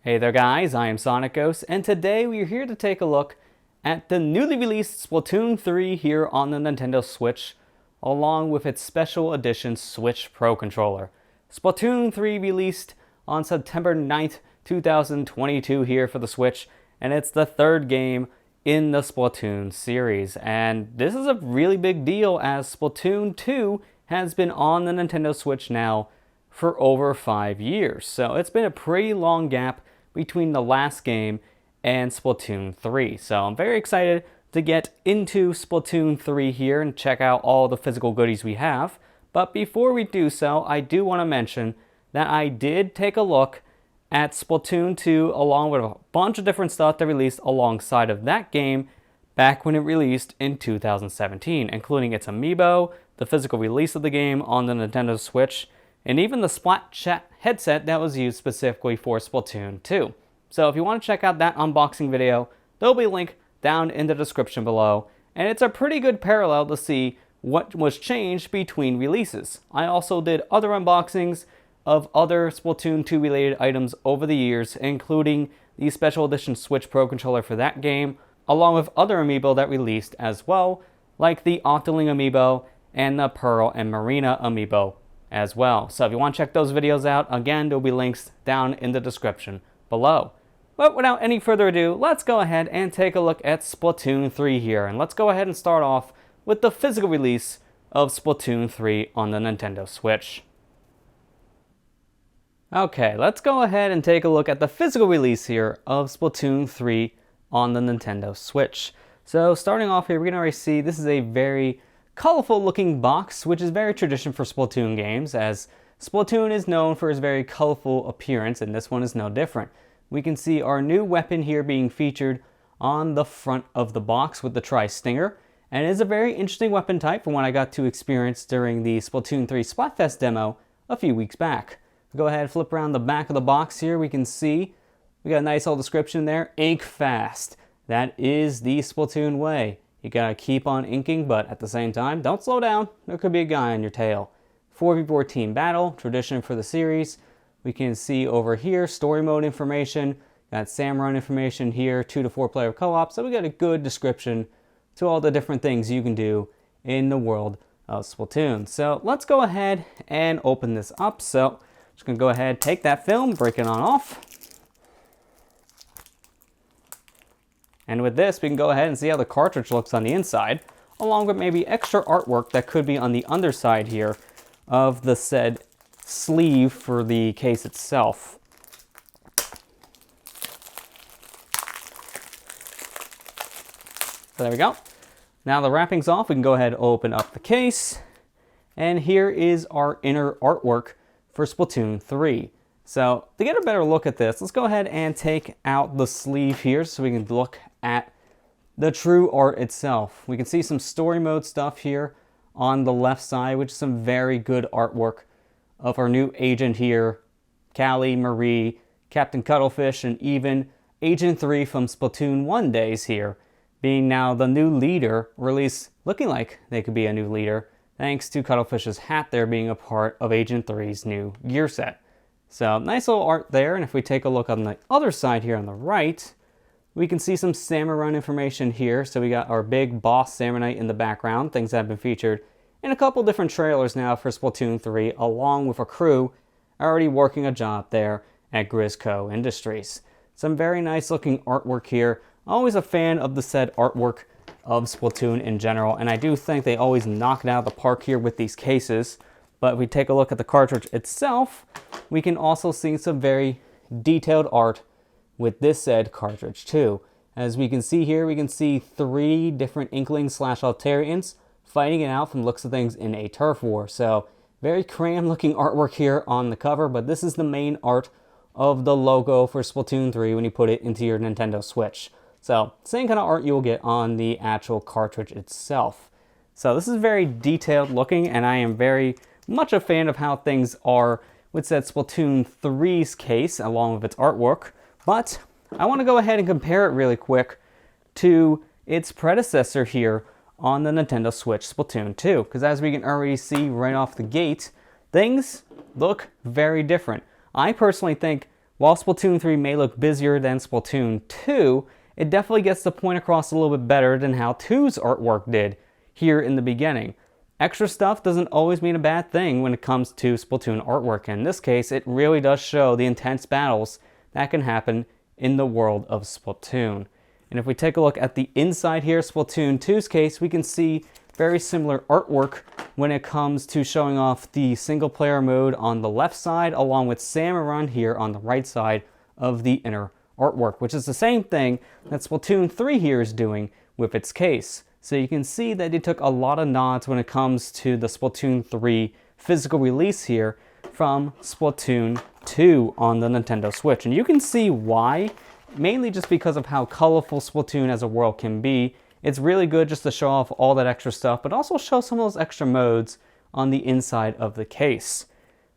Hey there guys, I am SonicGhost, and today we are here to take a look at the newly released Splatoon 3 here on the Nintendo Switch, along with its special edition Switch Pro controller. Splatoon 3 released on September 9th, 2022 here for the Switch, and it's the third game in the Splatoon series. And this is a really big deal as Splatoon 2 has been on the Nintendo Switch now for over 5 years. So it's been a pretty long gap between the last game and Splatoon 3. So I'm very excited to get into Splatoon 3 here and check out all the physical goodies we have. But before we do so, I do want to mention that I did take a look at Splatoon 2 along with a bunch of different stuff that released alongside of that game back when it released in 2017, including its amiibo, the physical release of the game on the Nintendo Switch, and even the Splat Chat headset that was used specifically for Splatoon 2. So if you want to check out that unboxing video, there'll be a link down in the description below, and it's a pretty good parallel to see what was changed between releases. I also did other unboxings of other Splatoon 2 related items over the years, including the special edition Switch Pro controller for that game, along with other amiibo that released as well, like the Octoling amiibo and the Pearl and Marina amiibo as well. So if you want to check those videos out, again, there'll be links down in the description below. But without any further ado, let's go ahead and take a look at Splatoon 3 here. And let's go ahead and start off with the physical release of Splatoon 3 on the Nintendo Switch. Okay, let's go ahead and take a look at the physical release here of Splatoon 3 on the Nintendo Switch. So starting off here, we can already see this is a very colorful looking box, which is very traditional for Splatoon games, as Splatoon is known for its very colorful appearance, and this one is no different. We can see our new weapon here being featured on the front of the box with the Tri-Stinger, and it is a very interesting weapon type from what I got to experience during the Splatoon 3 Splatfest demo a few weeks back. Go ahead and flip around the back of the box here. We can see we got a nice little description there. Ink fast. That is the Splatoon way. You gotta keep on inking, but at the same time, don't slow down. There could be a guy on your tail. 4v4 team battle, tradition for the series. We can see over here, story mode information. Got SAM run information here, 2 to 4 player co-op. So we got a good description to all the different things you can do in the world of Splatoon. So let's go ahead and open this up. So just gonna go ahead, take that film, break it on off. And with this, we can go ahead and see how the cartridge looks on the inside, along with maybe extra artwork that could be on the underside here of the said sleeve for the case itself. So there we go. Now the wrapping's off, we can go ahead and open up the case. And here is our inner artwork for Splatoon 3. So to get a better look at this, let's go ahead and take out the sleeve here so we can look at the true art itself. We can see some story mode stuff here on the left side, which is some very good artwork of our new agent here, Callie, Marie, Captain Cuttlefish, and even Agent 3 from Splatoon 1 days here, being now the new leader, or at least looking like they could be a new leader, thanks to Cuttlefish's hat there being a part of Agent 3's new gear set. So nice little art there, and if we take a look on the other side here on the right, we can see some Samurai information here. So we got our big boss Samurai in the background, things that have been featured in a couple different trailers now for Splatoon 3, along with a crew already working a job there at Grisco Industries. Some very nice looking artwork here. Always a fan of the said artwork of Splatoon in general, and I do think they always knock it out of the park here with these cases. But if we take a look at the cartridge itself, we can also see some very detailed art with this said cartridge too. As we can see here, we can see 3 different Inklings / Altarians fighting it out from looks of things in a turf war. So very cramped looking artwork here on the cover, but this is the main art of the logo for Splatoon 3 when you put it into your Nintendo Switch. So same kind of art you will get on the actual cartridge itself. So this is very detailed looking, and I am very much a fan of how things are with said Splatoon 3's case along with its artwork. But I want to go ahead and compare it really quick to its predecessor here on the Nintendo Switch, Splatoon 2. Because as we can already see right off the gate, things look very different. I personally think while Splatoon 3 may look busier than Splatoon 2, it definitely gets the point across a little bit better than how 2's artwork did here in the beginning. Extra stuff doesn't always mean a bad thing when it comes to Splatoon artwork. In this case, it really does show the intense battles that can happen in the world of Splatoon. And if we take a look at the inside here, Splatoon 2's case, we can see very similar artwork when it comes to showing off the single player mode on the left side, along with Salmon here on the right side of the inner artwork, which is the same thing that Splatoon 3 here is doing with its case. So you can see that they took a lot of nods when it comes to the Splatoon 3 physical release here from Splatoon 2 on the Nintendo Switch. And you can see why, mainly just because of how colorful Splatoon as a world can be. It's really good just to show off all that extra stuff, but also show some of those extra modes on the inside of the case.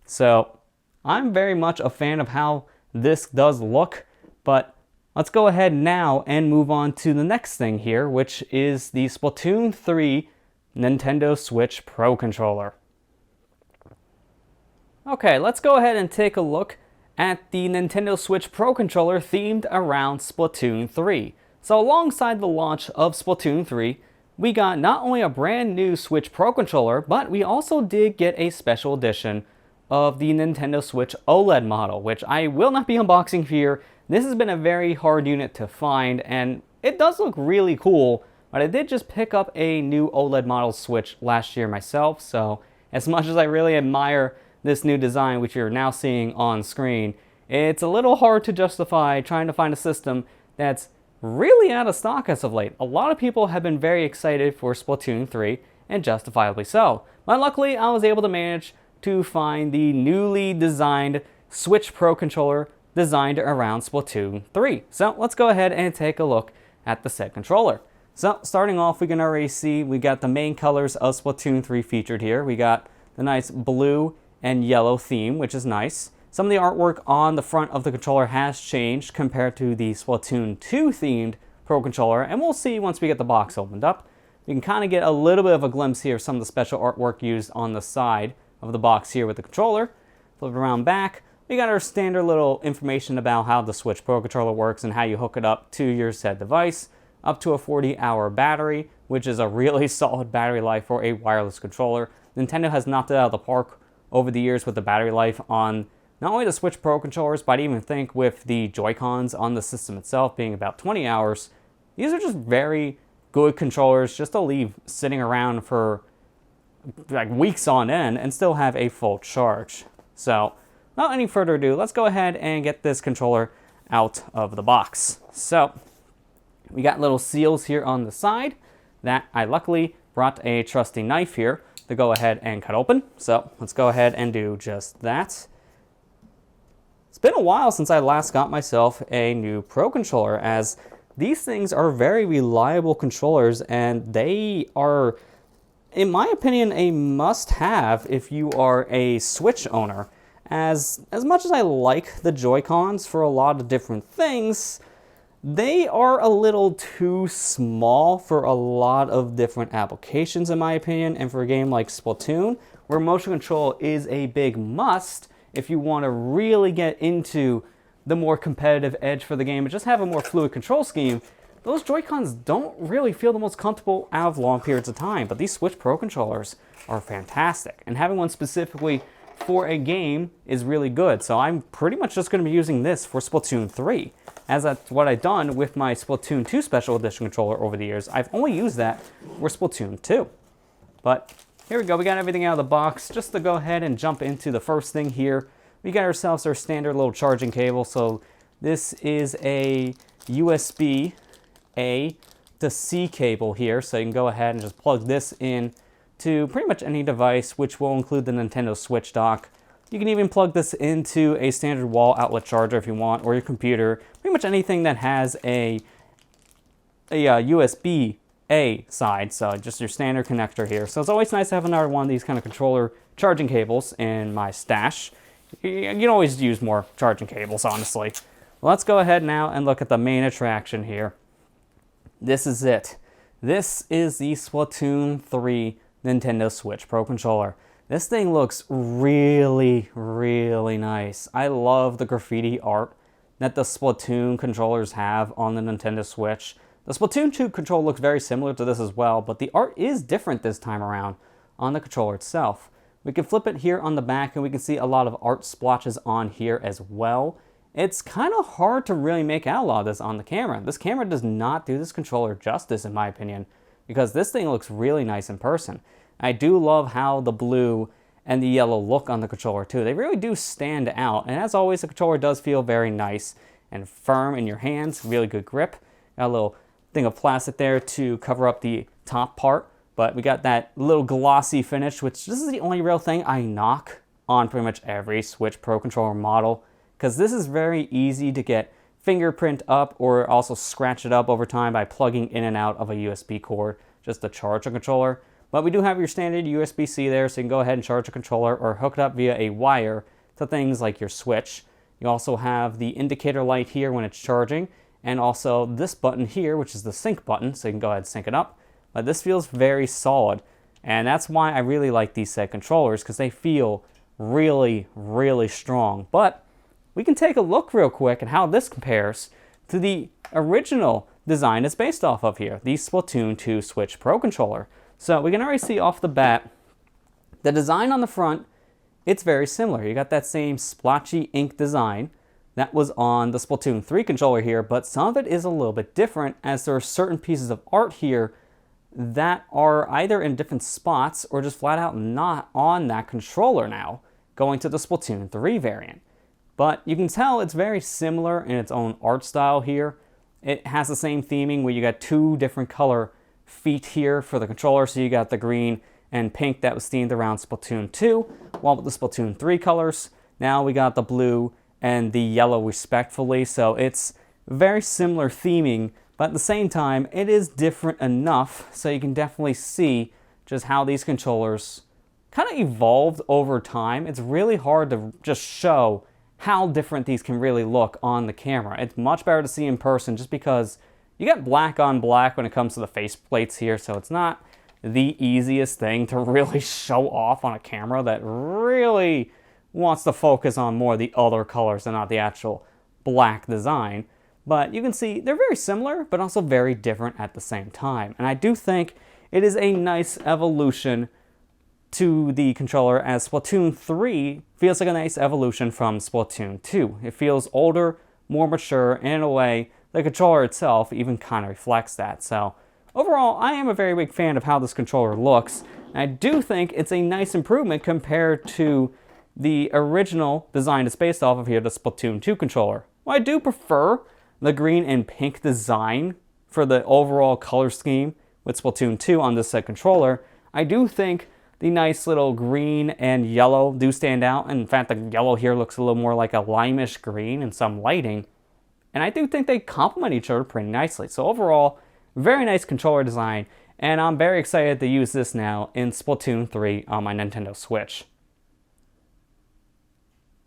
So I'm very much a fan of how this does look, but let's go ahead now and move on to the next thing here, which is the Splatoon 3 Nintendo Switch Pro Controller. Okay, let's go ahead and take a look at the Nintendo Switch Pro Controller themed around Splatoon 3. So alongside the launch of Splatoon 3, we got not only a brand new Switch Pro Controller, but we also did get a special edition of the Nintendo Switch OLED model, which I will not be unboxing here. This has been a very hard unit to find, and it does look really cool, but I did just pick up a new OLED model Switch last year myself, so as much as I really admire this new design, which you're now seeing on screen, it's a little hard to justify trying to find a system that's really out of stock as of late. A lot of people have been very excited for Splatoon 3, and justifiably so. But luckily, I was able to manage to find the newly designed Switch Pro Controller designed around Splatoon 3. So let's go ahead and take a look at the said controller. So starting off, we can already see we got the main colors of Splatoon 3 featured here. We got the nice blue and yellow theme, which is nice. Some of the artwork on the front of the controller has changed compared to the Splatoon 2 themed Pro Controller, and we'll see once we get the box opened up. We can kind of get a little bit of a glimpse here of some of the special artwork used on the side of the box here with the controller. Flip it around back, we got our standard little information about how the Switch Pro Controller works and how you hook it up to your said device, up to a 40-hour battery, which is a really solid battery life for a wireless controller. Nintendo has knocked it out of the park over the years with the battery life on not only the Switch Pro controllers, but I even think with the Joy-Cons on the system itself being about 20 hours, these are just very good controllers just to leave sitting around for like weeks on end and still have a full charge. So, without any further ado, let's go ahead and get this controller out of the box. So, we got little seals here on the side that I luckily brought a trusty knife here to go ahead and cut open. So, let's go ahead and do just that. It's been a while since I last got myself a new Pro Controller, as these things are very reliable controllers and they are, in my opinion, a must-have if you are a Switch owner. As much as I like the Joy-Cons for a lot of different things, they are a little too small for a lot of different applications in my opinion, and for a game like Splatoon, where motion control is a big must, if you want to really get into the more competitive edge for the game and just have a more fluid control scheme, those Joy-Cons don't really feel the most comfortable out of long periods of time. But these Switch Pro controllers are fantastic, and having one specifically for a game is really good. So I'm pretty much just going to be using this for Splatoon 3, as that's what I've done with my Splatoon 2 Special Edition controller over the years. I've only used that for Splatoon 2. But here we go, we got everything out of the box. Just to go ahead and jump into the first thing here, we got ourselves our standard little charging cable. So this is a USB A to C cable here. So you can go ahead and just plug this in to pretty much any device, which will include the Nintendo Switch dock. You can even plug this into a standard wall outlet charger if you want, or your computer. Pretty much anything that has a USB A side, so just your standard connector here. So it's always nice to have another one of these kind of controller charging cables in my stash. You can always use more charging cables, honestly. Well, let's go ahead now and look at the main attraction here. This is it. This is the Splatoon 3 Nintendo Switch Pro Controller. This thing looks really, really nice. I love the graffiti art that the Splatoon controllers have on the Nintendo Switch. The Splatoon 2 controller looks very similar to this as well, but the art is different this time around on the controller itself. We can flip it here on the back and we can see a lot of art splotches on here as well. It's kind of hard to really make out a lot of this on the camera. This camera does not do this controller justice in my opinion, because this thing looks really nice in person. I do love how the blue and the yellow look on the controller too. They really do stand out, and as always the controller does feel very nice and firm in your hands, really good grip. Got a little thing of plastic there to cover up the top part, but we got that little glossy finish, which this is the only real thing I knock on pretty much every Switch Pro controller model, because this is very easy to get fingerprint up or also scratch it up over time by plugging in and out of a USB cord just to charge a controller. But we do have your standard USB-C there, so you can go ahead and charge a controller or hook it up via a wire to things like your Switch. You also have the indicator light here when it's charging, and also this button here, which is the sync button, so you can go ahead and sync it up. But this feels very solid, and that's why I really like these set controllers, because they feel really, really strong. But we can take a look real quick at how this compares to the original design it's based off of here, the Splatoon 2 Switch Pro controller. So we can already see off the bat, the design on the front, it's very similar. You got that same splotchy ink design that was on the Splatoon 3 controller here, but some of it is a little bit different, as there are certain pieces of art here that are either in different spots or just flat out not on that controller now, going to the Splatoon 3 variant. But you can tell it's very similar in its own art style here. It has the same theming where you got two different color feet here for the controller, so you got the green and pink that was themed around Splatoon 2, while with the Splatoon 3 colors, now we got the blue and the yellow respectively, so it's very similar theming, but at the same time, it is different enough, so you can definitely see just how these controllers kind of evolved over time. It's really hard to just show how different these can really look on the camera. It's much better to see in person just because you got black on black when it comes to the faceplates here, so it's not the easiest thing to really show off on a camera that really wants to focus on more the other colors and not the actual black design. But you can see they're very similar, but also very different at the same time. And I do think it is a nice evolution to the controller, as Splatoon 3 feels like a nice evolution from Splatoon 2. It feels older, more mature, and in a way, the controller itself even kind of reflects that. So overall, I am a very big fan of how this controller looks. I do think it's a nice improvement compared to the original design it's based off of here, the Splatoon 2 controller. Well, I do prefer the green and pink design for the overall color scheme with Splatoon 2 on this set controller. I do think the nice little green and yellow do stand out. And in fact, the yellow here looks a little more like a limeish green in some lighting. And I do think they complement each other pretty nicely. So overall, very nice controller design, and I'm very excited to use this now in Splatoon 3 on my Nintendo Switch.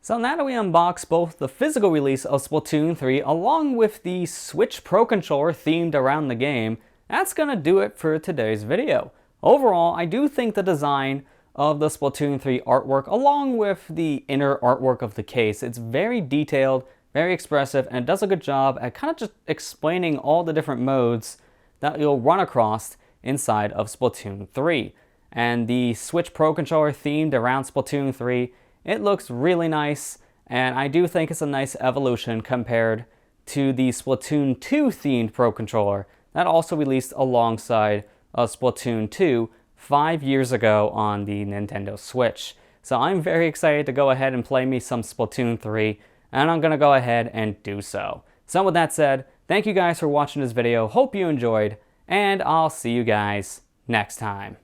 So now that we unbox both the physical release of Splatoon 3 along with the Switch Pro controller themed around the game, that's gonna do it for today's video. Overall, I do think the design of the Splatoon 3 artwork along with the inner artwork of the case, it's very detailed, very expressive, and it does a good job at kind of just explaining all the different modes that you'll run across inside of Splatoon 3. And the Switch Pro controller themed around Splatoon 3, it looks really nice, and I do think it's a nice evolution compared to the Splatoon 2 themed Pro controller that also released alongside Splatoon 2 5 years ago on the Nintendo Switch. So I'm very excited to go ahead and play me some Splatoon 3, and I'm going to go ahead and do so. So with that said, thank you guys for watching this video, hope you enjoyed, and I'll see you guys next time.